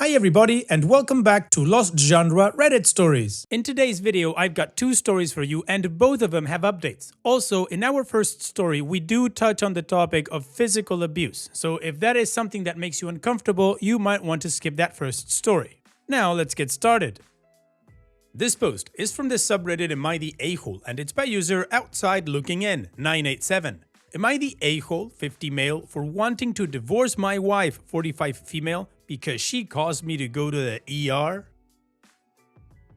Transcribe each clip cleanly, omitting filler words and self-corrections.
Hi everybody and welcome back to Lost Genre Reddit Stories. In today's video I've got two stories for you and both of them have updates. Also, in our first story we do touch on the topic of physical abuse, so if that is something that makes you uncomfortable, you might want to skip that first story. Now let's get started. This post is from the subreddit Am I the A-hole and it's by user Outside Looking In 987. Am I the a-hole, 50 male, for wanting to divorce my wife, 45 female, because she caused me to go to the ER?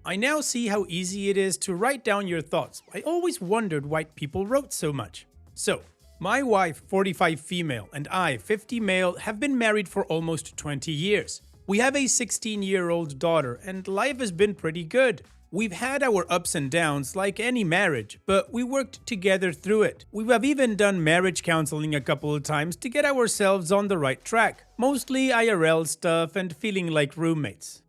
I now see how easy it is to write down your thoughts. I always wondered why people wrote so much. So, my wife, 45 female, and I, 50 male, have been married for almost 20 years. We have a 16-year-old daughter, and life has been pretty good. We've had our ups and downs like any marriage, but we worked together through it. We have even done marriage counseling a couple of times to get ourselves on the right track. Mostly IRL stuff and feeling like roommates.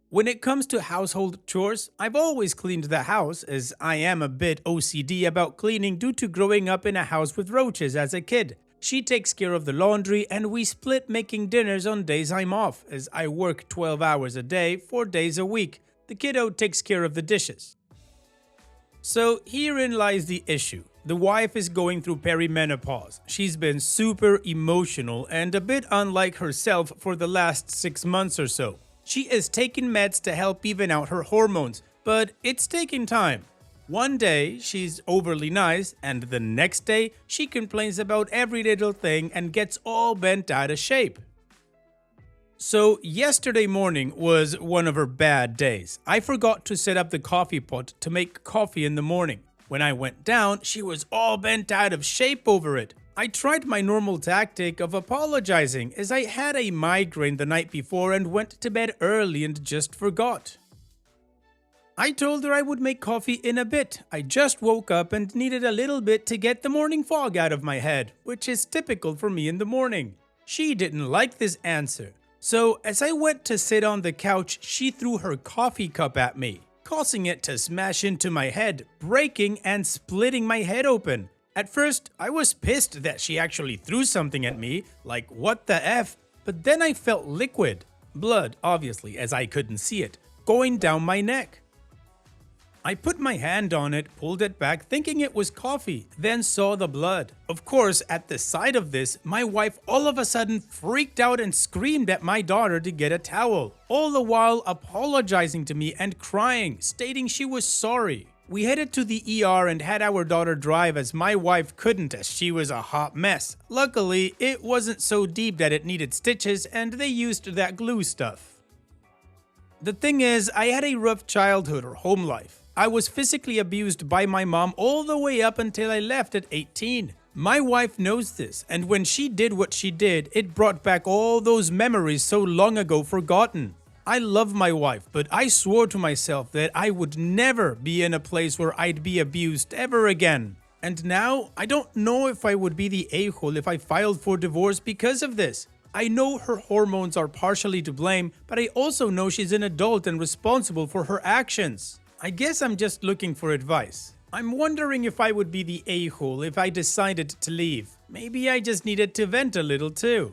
When it comes to household chores, I've always cleaned the house, as I am a bit OCD about cleaning due to growing up in a house with roaches as a kid. She takes care of the laundry and we split making dinners on days I'm off, as I work 12 hours a day, 4 days a week. The kiddo takes care of the dishes. So herein lies the issue. The wife is going through perimenopause. She's been super emotional and a bit unlike herself for the last 6 months or so. She is taking meds to help even out her hormones, but it's taking time. One day she's overly nice and the next day she complains about every little thing and gets all bent out of shape. So yesterday morning was one of her bad days. I forgot to set up the coffee pot to make coffee in the morning. When I went down, she was all bent out of shape over it. I tried my normal tactic of apologizing, as I had a migraine the night before and went to bed early and just forgot. I told her I would make coffee in a bit. I just woke up and needed a little bit to get the morning fog out of my head, which is typical for me in the morning. She didn't like this answer. So, as I went to sit on the couch, she threw her coffee cup at me, causing it to smash into my head, breaking and splitting my head open. At first, I was pissed that she actually threw something at me, like what the F, but then I felt liquid, blood obviously as I couldn't see it, going down my neck. I put my hand on it, pulled it back thinking it was coffee, then saw the blood. Of course, at the sight of this, my wife all of a sudden freaked out and screamed at my daughter to get a towel, all the while apologizing to me and crying, stating she was sorry. We headed to the ER and had our daughter drive as my wife couldn't, as she was a hot mess. Luckily, it wasn't so deep that it needed stitches and they used that glue stuff. The thing is, I had a rough childhood or home life. I was physically abused by my mom all the way up until I left at 18. My wife knows this, and when she did what she did, it brought back all those memories so long ago forgotten. I love my wife, but I swore to myself that I would never be in a place where I'd be abused ever again. And now, I don't know if I would be the a-hole if I filed for divorce because of this. I know her hormones are partially to blame, but I also know she's an adult and responsible for her actions. I guess I'm just looking for advice. I'm wondering if I would be the a-hole if I decided to leave. Maybe I just needed to vent a little too.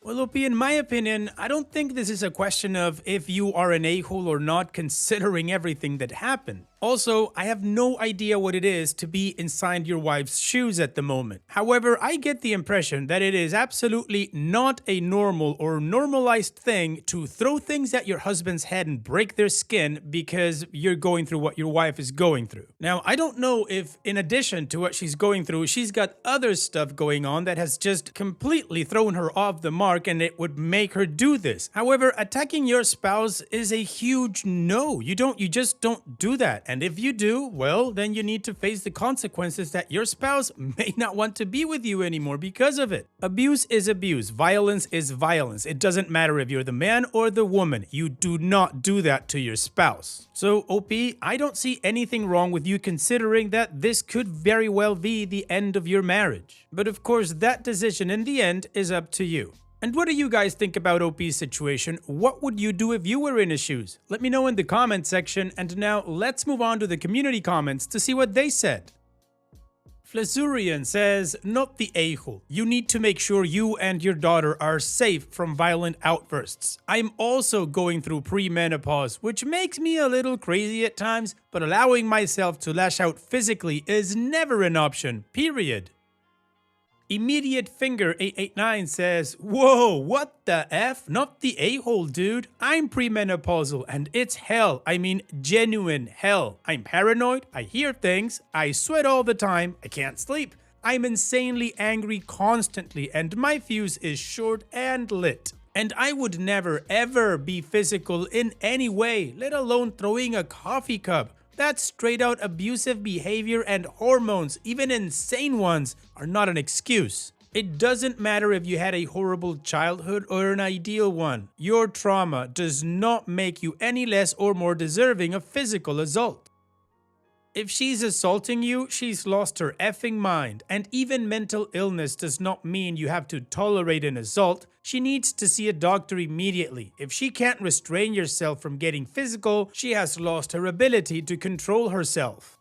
Well, OP, in my opinion, I don't think this is a question of if you are an a-hole or not, considering everything that happened. Also, I have no idea what it is to be inside your wife's shoes at the moment. However, I get the impression that it is absolutely not a normal or normalized thing to throw things at your husband's head and break their skin because you're going through what your wife is going through. Now, I don't know if in addition to what she's going through, she's got other stuff going on that has just completely thrown her off the mark and it would make her do this. However, attacking your spouse is a huge no. You just don't do that. And if you do, well, then you need to face the consequences that your spouse may not want to be with you anymore because of it. Abuse is abuse. Violence is violence. It doesn't matter if you're the man or the woman. You do not do that to your spouse. So, OP, I don't see anything wrong with you considering that this could very well be the end of your marriage. But of course, that decision in the end is up to you. And what do you guys think about OP's situation? What would you do if you were in his shoes? Let me know in the comment section, and now let's move on to the community comments to see what they said. Flesurian says, not the a-hole. You need to make sure you and your daughter are safe from violent outbursts. I'm also going through premenopause, which makes me a little crazy at times, but allowing myself to lash out physically is never an option, period. Immediate Finger 889 says, whoa, what the F? Not the a-hole, dude. I'm premenopausal and it's hell. I mean, genuine hell. I'm paranoid, I hear things, I sweat all the time, I can't sleep. I'm insanely angry constantly and my fuse is short and lit. And I would never ever be physical in any way, let alone throwing a coffee cup. That's straight out abusive behavior, and hormones, even insane ones, are not an excuse. It doesn't matter if you had a horrible childhood or an ideal one. Your trauma does not make you any less or more deserving of physical assault. If she's assaulting you, she's lost her effing mind, and even mental illness does not mean you have to tolerate an assault. She needs to see a doctor immediately. If she can't restrain herself from getting physical, she has lost her ability to control herself.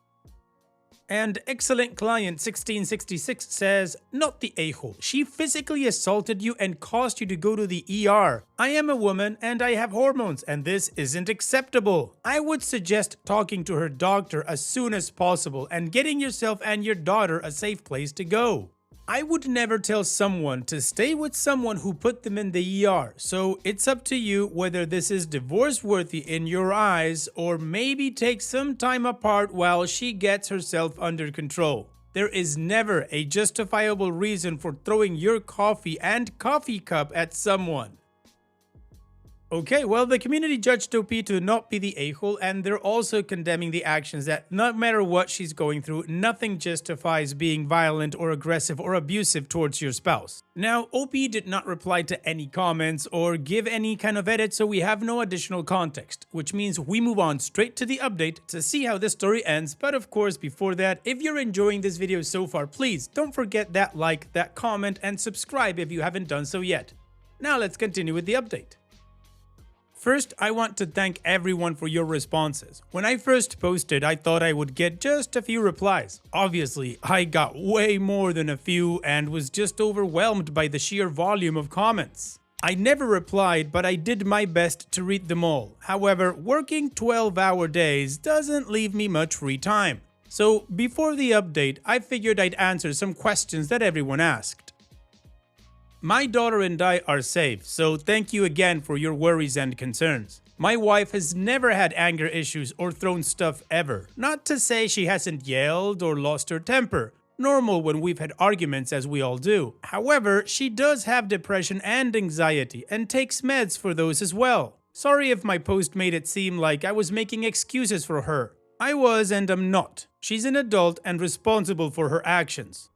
And Excellent Client 1666 says, not the a-hole. She physically assaulted you and caused you to go to the ER. I am a woman and I have hormones and this isn't acceptable. I would suggest talking to her doctor as soon as possible and getting yourself and your daughter a safe place to go. I would never tell someone to stay with someone who put them in the ER, so it's up to you whether this is divorce-worthy in your eyes or maybe take some time apart while she gets herself under control. There is never a justifiable reason for throwing your coffee and coffee cup at someone. Okay, well, the community judged OP to not be the a-hole, and they're also condemning the actions that no matter what she's going through, nothing justifies being violent or aggressive or abusive towards your spouse. Now, OP did not reply to any comments or give any kind of edit, so we have no additional context, which means we move on straight to the update to see how this story ends. But of course, before that, if you're enjoying this video so far, please don't forget that like, that comment, and subscribe if you haven't done so yet. Now let's continue with the update. First, I want to thank everyone for your responses. When I first posted, I thought I would get just a few replies. Obviously, I got way more than a few and was just overwhelmed by the sheer volume of comments. I never replied, but I did my best to read them all. However, working 12-hour days doesn't leave me much free time. So before the update, I figured I'd answer some questions that everyone asked. My daughter and I are safe, so thank you again for your worries and concerns. My wife has never had anger issues or thrown stuff ever. Not to say she hasn't yelled or lost her temper. Normal when we've had arguments, as we all do. However, she does have depression and anxiety and takes meds for those as well. Sorry if my post made it seem like I was making excuses for her. I was and am not. She's an adult and responsible for her actions.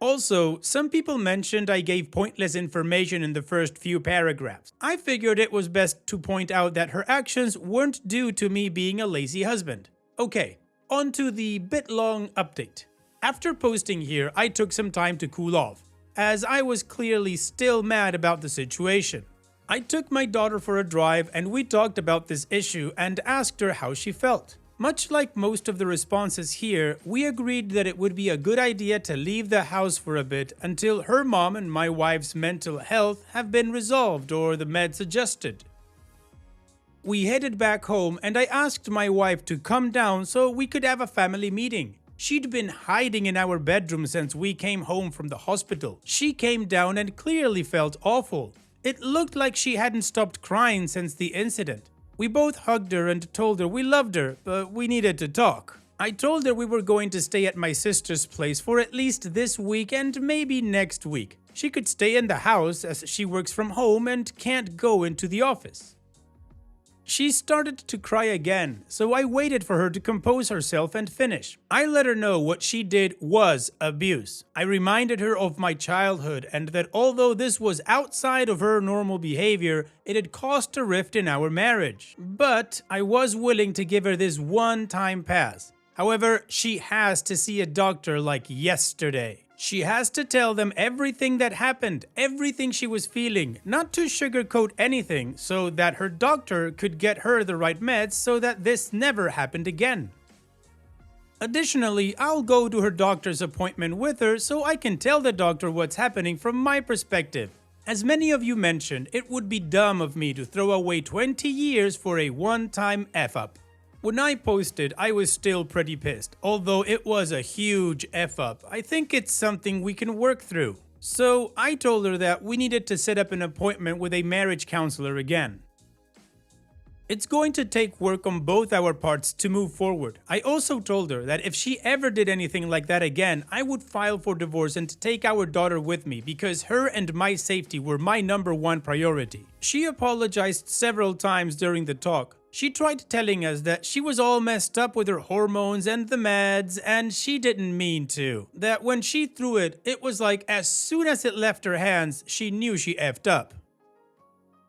Also, some people mentioned I gave pointless information in the first few paragraphs. I figured it was best to point out that her actions weren't due to me being a lazy husband. Okay, on to the bit long update. After posting here, I took some time to cool off, as I was clearly still mad about the situation. I took my daughter for a drive and we talked about this issue and asked her how she felt. Much like most of the responses here, we agreed that it would be a good idea to leave the house for a bit until her mom and my wife's mental health have been resolved or the meds adjusted. We headed back home and I asked my wife to come down so we could have a family meeting. She'd been hiding in our bedroom since we came home from the hospital. She came down and clearly felt awful. It looked like she hadn't stopped crying since the incident. We both hugged her and told her we loved her, but we needed to talk. I told her we were going to stay at my sister's place for at least this week and maybe next week. She could stay in the house as she works from home and can't go into the office. She started to cry again, so I waited for her to compose herself and finish. I let her know what she did was abuse. I reminded her of my childhood and that although this was outside of her normal behavior, it had caused a rift in our marriage. But I was willing to give her this one-time pass. However, she has to see a doctor like yesterday. She has to tell them everything that happened, everything she was feeling, not to sugarcoat anything, so that her doctor could get her the right meds so that this never happened again. Additionally, I'll go to her doctor's appointment with her so I can tell the doctor what's happening from my perspective. As many of you mentioned, it would be dumb of me to throw away 20 years for a one-time F-up. When I posted, I was still pretty pissed. Although it was a huge F-up, I think it's something we can work through. So I told her that we needed to set up an appointment with a marriage counselor again. It's going to take work on both our parts to move forward. I also told her that if she ever did anything like that again, I would file for divorce and take our daughter with me because her and my safety were my #1 priority. She apologized several times during the talk. She tried telling us that she was all messed up with her hormones and the meds, and she didn't mean to. That when she threw it, it was like as soon as it left her hands, she knew she effed up.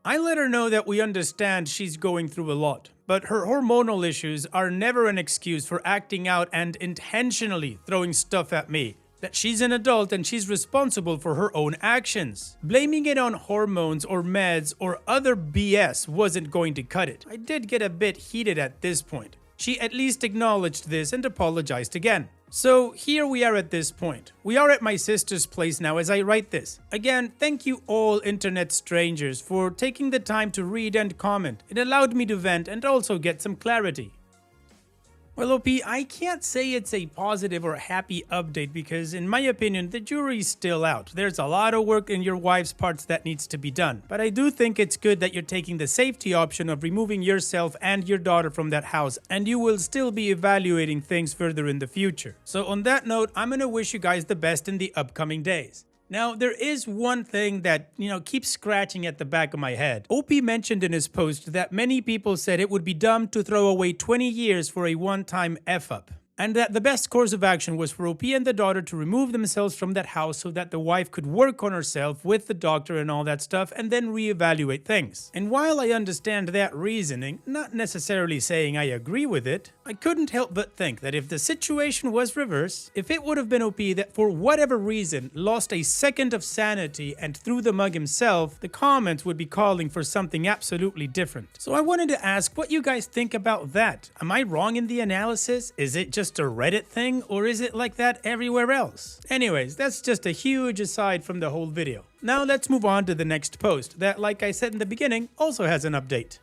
I let her know that we understand she's going through a lot, but her hormonal issues are never an excuse for acting out and intentionally throwing stuff at me. That she's an adult and she's responsible for her own actions. Blaming it on hormones or meds or other BS wasn't going to cut it. I did get a bit heated at this point. She at least acknowledged this and apologized again. So here we are at this point. We are at my sister's place now as I write this. Again, thank you all internet strangers for taking the time to read and comment. It allowed me to vent and also get some clarity. Well, OP, I can't say it's a positive or happy update because, in my opinion, the jury's still out. There's a lot of work in your wife's parts that needs to be done. But I do think it's good that you're taking the safety option of removing yourself and your daughter from that house, and you will still be evaluating things further in the future. So on that note, I'm gonna wish you guys the best in the upcoming days. Now, there is one thing that, keeps scratching at the back of my head. OP mentioned in his post that many people said it would be dumb to throw away 20 years for a one-time F-up. And that the best course of action was for OP and the daughter to remove themselves from that house so that the wife could work on herself with the doctor and all that stuff and then reevaluate things. And while I understand that reasoning, not necessarily saying I agree with it, I couldn't help but think that if the situation was reverse, if it would have been OP that for whatever reason lost a second of sanity and threw the mug himself, the comments would be calling for something absolutely different. So I wanted to ask what you guys think about that. Am I wrong in the analysis? Is it just a Reddit thing, or is it like that everywhere else? Anyways, that's just a huge aside from the whole video. Now let's move on to the next post that, like I said in the beginning, also has an update.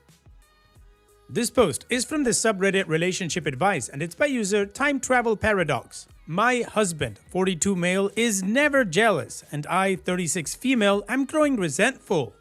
This post is from the subreddit Relationship Advice and it's by user Time Travel Paradox. My husband, 42 male, is never jealous, and I, 36 female, am growing resentful.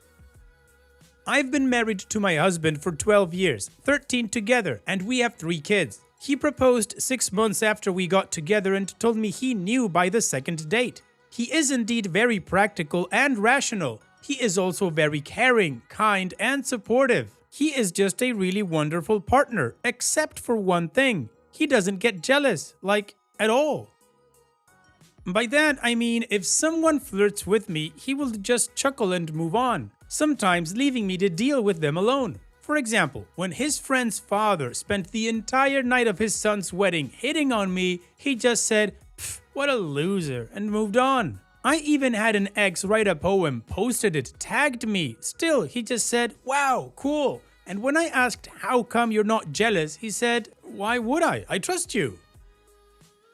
I've been married to my husband for 12 years, 13 together, and we have 3 kids. He proposed 6 months after we got together and told me he knew by the second date. He is indeed very practical and rational. He is also very caring, kind, and supportive. He is just a really wonderful partner, except for one thing. He doesn't get jealous, like, at all. By that, I mean if someone flirts with me, he will just chuckle and move on, sometimes leaving me to deal with them alone. For example, when his friend's father spent the entire night of his son's wedding hitting on me, he just said, "Pfft, what a loser," and moved on. I even had an ex write a poem, posted it, tagged me. Still, he just said, "Wow, cool." And when I asked how come you're not jealous, he said, "Why would I? I trust you."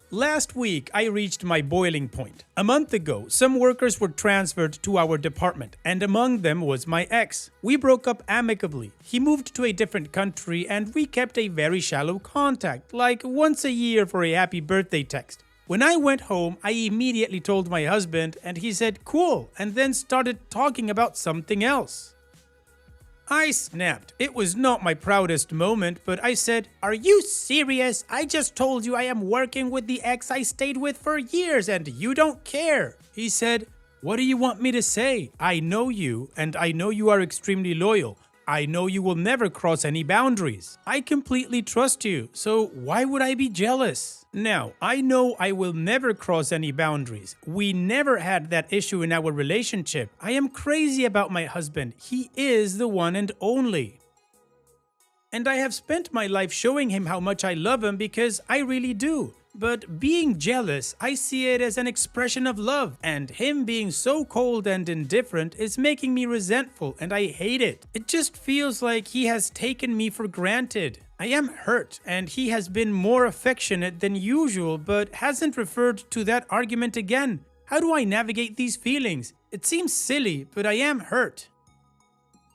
Last week, I reached my boiling point. A month ago, some workers were transferred to our department, and among them was my ex. We broke up amicably. He moved to a different country, and we kept a very shallow contact, like once a year for a happy birthday text. When I went home, I immediately told my husband, and he said, "Cool," and then started talking about something else. I snapped. It was not my proudest moment, but I said, "Are you serious? I just told you I am working with the ex I stayed with for years and you don't care." He said, "What do you want me to say? I know you, and I know you are extremely loyal. I know you will never cross any boundaries. I completely trust you, so why would I be jealous?" Now, I know I will never cross any boundaries. We never had that issue in our relationship. I am crazy about my husband. He is the one and only. And I have spent my life showing him how much I love him because I really do. But being jealous, I see it as an expression of love, and him being so cold and indifferent is making me resentful, and I hate it. It just feels like he has taken me for granted. I am hurt, and he has been more affectionate than usual, but hasn't referred to that argument again. How do I navigate these feelings? It seems silly, but I am hurt.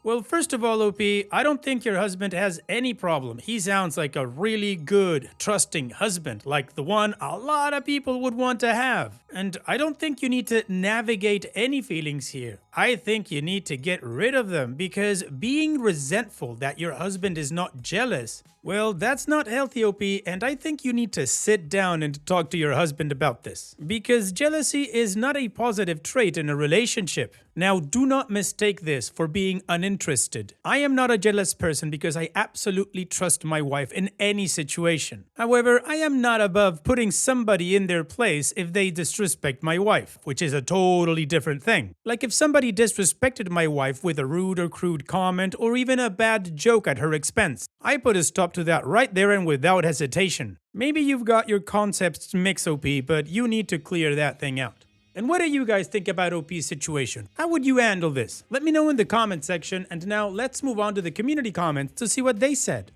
Well, first of all, OP, I don't think your husband has any problem. He sounds like a really good, trusting husband, like the one a lot of people would want to have. And I don't think you need to navigate any feelings here. I think you need to get rid of them, because being resentful that your husband is not jealous, well, that's not healthy, OP, and I think you need to sit down and talk to your husband about this. Because jealousy is not a positive trait in a relationship. Now, do not mistake this for being uninterested. I am not a jealous person because I absolutely trust my wife in any situation. However, I am not above putting somebody in their place if they disrespect my wife, which is a totally different thing. Like if somebody disrespected my wife with a rude or crude comment or even a bad joke at her expense. I put a stop to that right there and without hesitation. Maybe you've got your concepts mixed, OP, but you need to clear that thing out. And what do you guys think about OP's situation? How would you handle this? Let me know in the comment section, and now let's move on to the community comments to see what they said.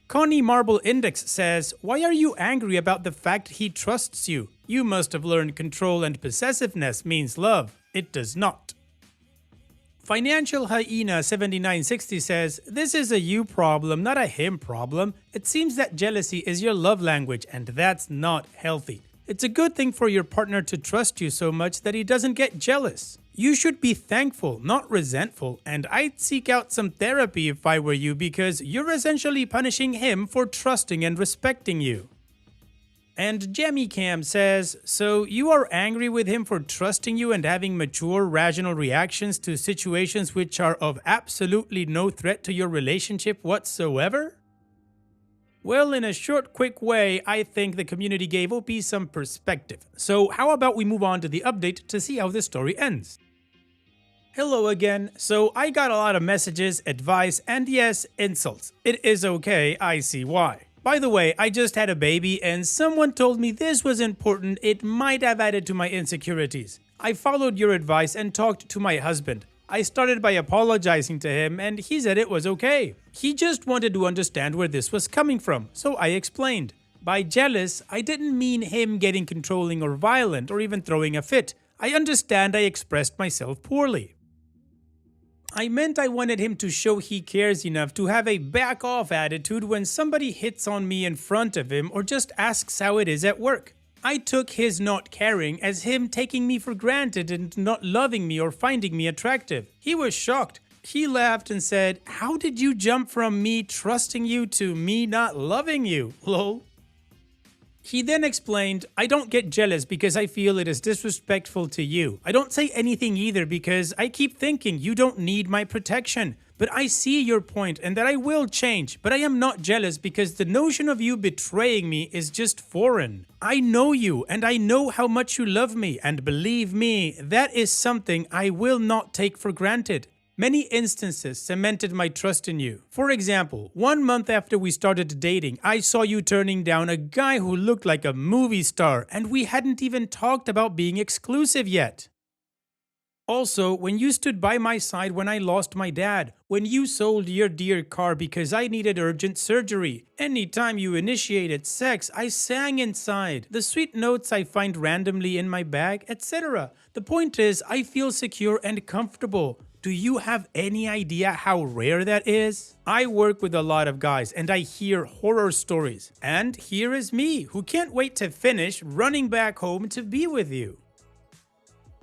Connie Marble Index says, "Why are you angry about the fact he trusts you? You must have learned control and possessiveness means love. It does not." Financial Hyena 7960 says, "This is a you problem, not a him problem. It seems that jealousy is your love language, and that's not healthy. It's a good thing for your partner to trust you so much that he doesn't get jealous. You should be thankful, not resentful, and I'd seek out some therapy if I were you, because you're essentially punishing him for trusting and respecting you." And Jemmy Cam says, "So you are angry with him for trusting you and having mature, rational reactions to situations which are of absolutely no threat to your relationship whatsoever?" Well, in a short, quick way, I think the community gave OP some perspective. So how about we move on to the update to see how this story ends? Hello again. So I got a lot of messages, advice, and yes, insults. It is okay, I see why. By the way, I just had a baby and someone told me this was important. It might have added to my insecurities. I followed your advice and talked to my husband. I started by apologizing to him and he said it was okay. He just wanted to understand where this was coming from, so I explained. By jealous, I didn't mean him getting controlling or violent or even throwing a fit. I understand I expressed myself poorly. I meant I wanted him to show he cares enough to have a back-off attitude when somebody hits on me in front of him or just asks how it is at work. I took his not caring as him taking me for granted and not loving me or finding me attractive. He was shocked. He laughed and said, "How did you jump from me trusting you to me not loving you? Lol." He then explained, "I don't get jealous because I feel it is disrespectful to you. I don't say anything either because I keep thinking you don't need my protection. But I see your point and that I will change. But I am not jealous because the notion of you betraying me is just foreign. I know you and I know how much you love me, and believe me, that is something I will not take for granted. Many instances cemented my trust in you. For example, 1 month after we started dating, I saw you turning down a guy who looked like a movie star, and we hadn't even talked about being exclusive yet. Also, when you stood by my side when I lost my dad, when you sold your dear car because I needed urgent surgery, anytime you initiated sex, I sang inside, the sweet notes I find randomly in my bag, etc. The point is, I feel secure and comfortable. Do you have any idea how rare that is? I work with a lot of guys and I hear horror stories. And here is me, who can't wait to finish running back home to be with you.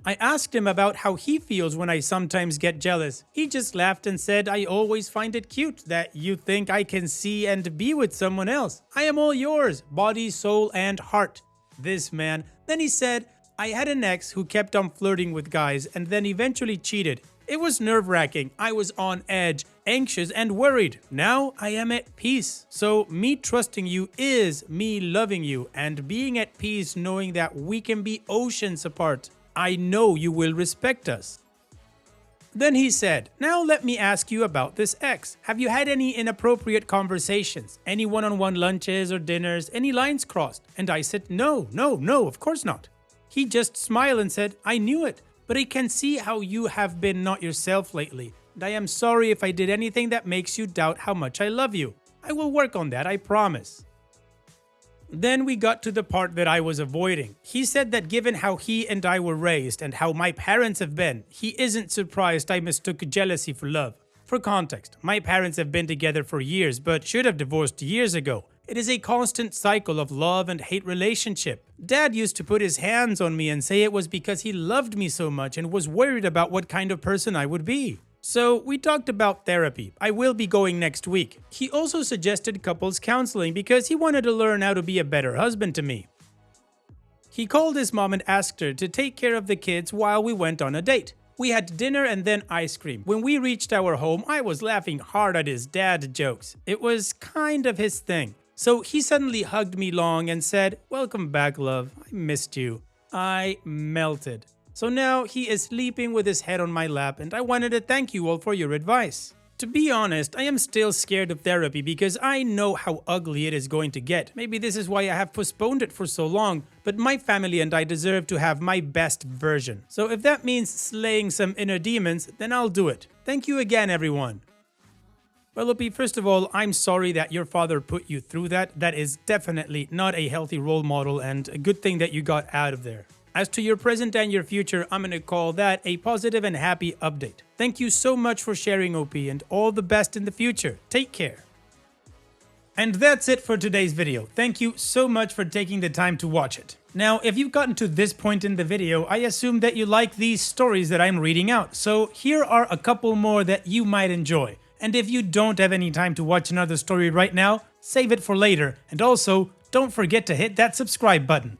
I asked him about how he feels when I sometimes get jealous. He just laughed and said, "I always find it cute that you think I can see and be with someone else. I am all yours, body, soul, and heart." This man. Then he said, "I had an ex who kept on flirting with guys and then eventually cheated. It was nerve-wracking. I was on edge, anxious, and worried. Now I am at peace. So me trusting you is me loving you and being at peace knowing that we can be oceans apart. I know you will respect us." Then he said, "Now let me ask you about this ex. Have you had any inappropriate conversations? Any one-on-one lunches or dinners? Any lines crossed?" And I said, No, of course not." He just smiled and said, "I knew it, but I can see how you have been not yourself lately. And I am sorry if I did anything that makes you doubt how much I love you. I will work on that, I promise. Then we got to the part that I was avoiding. He said that given how he and I were raised and how my parents have been, he isn't surprised I mistook jealousy for love. For context, my parents have been together for years but should have divorced years ago. It is a constant cycle of love and hate relationship. Dad used to put his hands on me and say it was because he loved me so much and was worried about what kind of person I would be. So we talked about therapy. I will be going next week. He also suggested couples counseling because he wanted to learn how to be a better husband to me. He called his mom and asked her to take care of the kids while we went on a date. We had dinner and then ice cream. When we reached our home, I was laughing hard at his dad jokes. It was kind of his thing. So he suddenly hugged me long and said, "Welcome back, love. I missed you." I melted. So now he is sleeping with his head on my lap, and I wanted to thank you all for your advice. To be honest, I am still scared of therapy because I know how ugly it is going to get. Maybe this is why I have postponed it for so long, but my family and I deserve to have my best version. So if that means slaying some inner demons, then I'll do it. Thank you again, everyone. Well, Opie, first of all, I'm sorry that your father put you through that. That is definitely not a healthy role model, and a good thing that you got out of there. As to your present and your future, I'm going to call that a positive and happy update. Thank you so much for sharing, OP, and all the best in the future. Take care. And that's it for today's video. Thank you so much for taking the time to watch it. Now, if you've gotten to this point in the video, I assume that you like these stories that I'm reading out. So here are a couple more that you might enjoy. And if you don't have any time to watch another story right now, save it for later. And also, don't forget to hit that subscribe button.